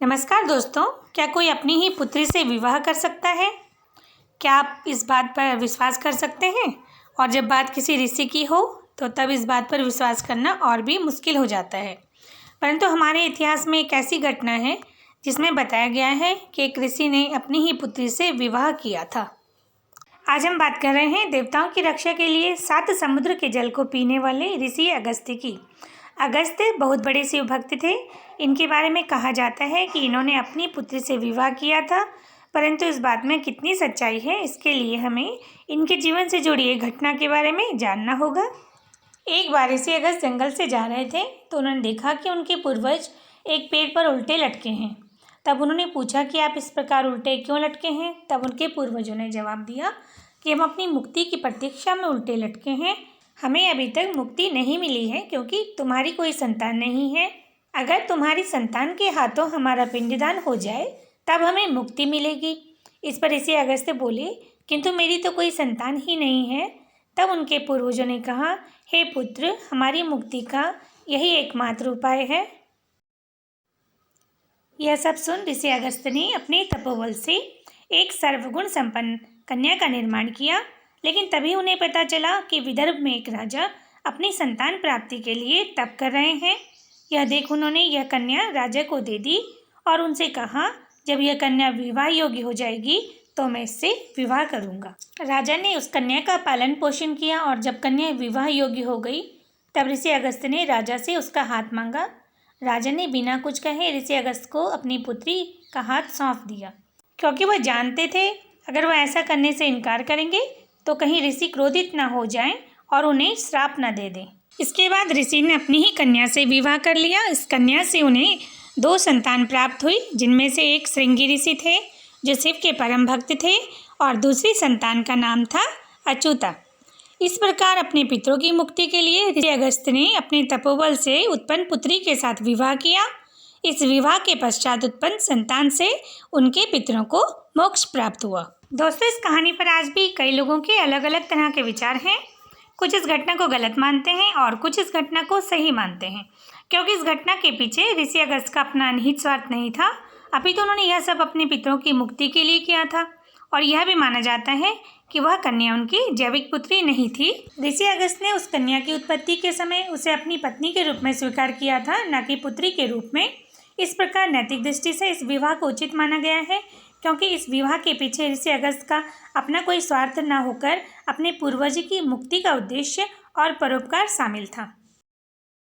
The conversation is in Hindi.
नमस्कार दोस्तों, क्या कोई अपनी ही पुत्री से विवाह कर सकता है? क्या आप इस बात पर विश्वास कर सकते हैं? और जब बात किसी ऋषि की हो तो तब इस बात पर विश्वास करना और भी मुश्किल हो जाता है। परंतु हमारे इतिहास में एक ऐसी घटना है जिसमें बताया गया है कि एक ऋषि ने अपनी ही पुत्री से विवाह किया था। आज हम बात कर रहे हैं देवताओं की रक्षा के लिए 7 समुद्र के जल को पीने वाले ऋषि अगस्त्य की। अगस्त्य बहुत बड़े शिव भक्त थे। इनके बारे में कहा जाता है कि इन्होंने अपनी पुत्री से विवाह किया था, परंतु इस बात में कितनी सच्चाई है इसके लिए हमें इनके जीवन से जुड़ी एक घटना के बारे में जानना होगा। एक बार ऋषि अगस्त्य जंगल से जा रहे थे तो उन्होंने देखा कि उनके पूर्वज एक पेड़ पर उल्टे लटके हैं। तब उन्होंने पूछा कि आप इस प्रकार उल्टे क्यों लटके हैं? तब उनके पूर्वजों ने जवाब दिया कि हम अपनी मुक्ति की प्रतीक्षा में उल्टे लटके हैं। हमें अभी तक मुक्ति नहीं मिली है क्योंकि तुम्हारी कोई संतान नहीं है। अगर तुम्हारी संतान के हाथों हमारा पिंडदान हो जाए तब हमें मुक्ति मिलेगी। इस पर ऋषि अगस्त्य बोले, किंतु मेरी तो कोई संतान ही नहीं है। तब उनके पूर्वजों ने कहा, हे पुत्र, हमारी मुक्ति का यही एकमात्र उपाय है। यह सब सुन ऋषि अगस्त्य ने अपने तपोबल से एक सर्वगुण संपन्न कन्या का निर्माण किया। लेकिन तभी उन्हें पता चला कि विदर्भ में एक राजा अपनी संतान प्राप्ति के लिए तप कर रहे हैं। यह देख उन्होंने यह कन्या राजा को दे दी और उनसे कहा, जब यह कन्या विवाह योग्य हो जाएगी तो मैं इससे विवाह करूंगा। राजा ने उस कन्या का पालन पोषण किया और जब कन्या विवाह योग्य हो गई तब ऋषि अगस्त्य ने राजा से उसका हाथ मांगा। राजा ने बिना कुछ कहे ऋषि अगस्त्य को अपनी पुत्री का हाथ सौंप दिया, क्योंकि वह जानते थे अगर वह ऐसा करने से इनकार करेंगे तो कहीं ऋषि क्रोधित न हो जाएं और उन्हें श्राप न दे दें। इसके बाद ऋषि ने अपनी ही कन्या से विवाह कर लिया। इस कन्या से उन्हें 2 संतान प्राप्त हुई, जिनमें से एक श्रृंगी ऋषि थे जो शिव के परम भक्त थे और दूसरी संतान का नाम था अच्युता। इस प्रकार अपने पितरों की मुक्ति के लिए ऋषि अगस्त्य ने अपने तपोबल से उत्पन्न पुत्री के साथ विवाह किया। इस विवाह के पश्चात उत्पन्न संतान से उनके पितरों को मोक्ष प्राप्त हुआ। दोस्तों, इस कहानी पर आज भी कई लोगों के अलग अलग तरह के विचार हैं। कुछ इस घटना को गलत मानते हैं और कुछ इस घटना को सही मानते हैं, क्योंकि इस घटना के पीछे ऋषि अगस्त्य का अपना निहित स्वार्थ नहीं था, अभी तो उन्होंने यह सब अपने पितरों की मुक्ति के लिए किया था। और यह भी माना जाता है कि वह कन्या उनकी जैविक पुत्री नहीं थी। ऋषि अगस्त्य ने उस कन्या की उत्पत्ति के समय उसे अपनी पत्नी के रूप में स्वीकार किया था, न कि पुत्री के रूप में। इस प्रकार नैतिक दृष्टि से इस विवाह को उचित माना गया है, क्योंकि इस विवाह के पीछे ऋषि अगस्त्य का अपना कोई स्वार्थ न होकर अपने पूर्वज की मुक्ति का उद्देश्य और परोपकार शामिल था।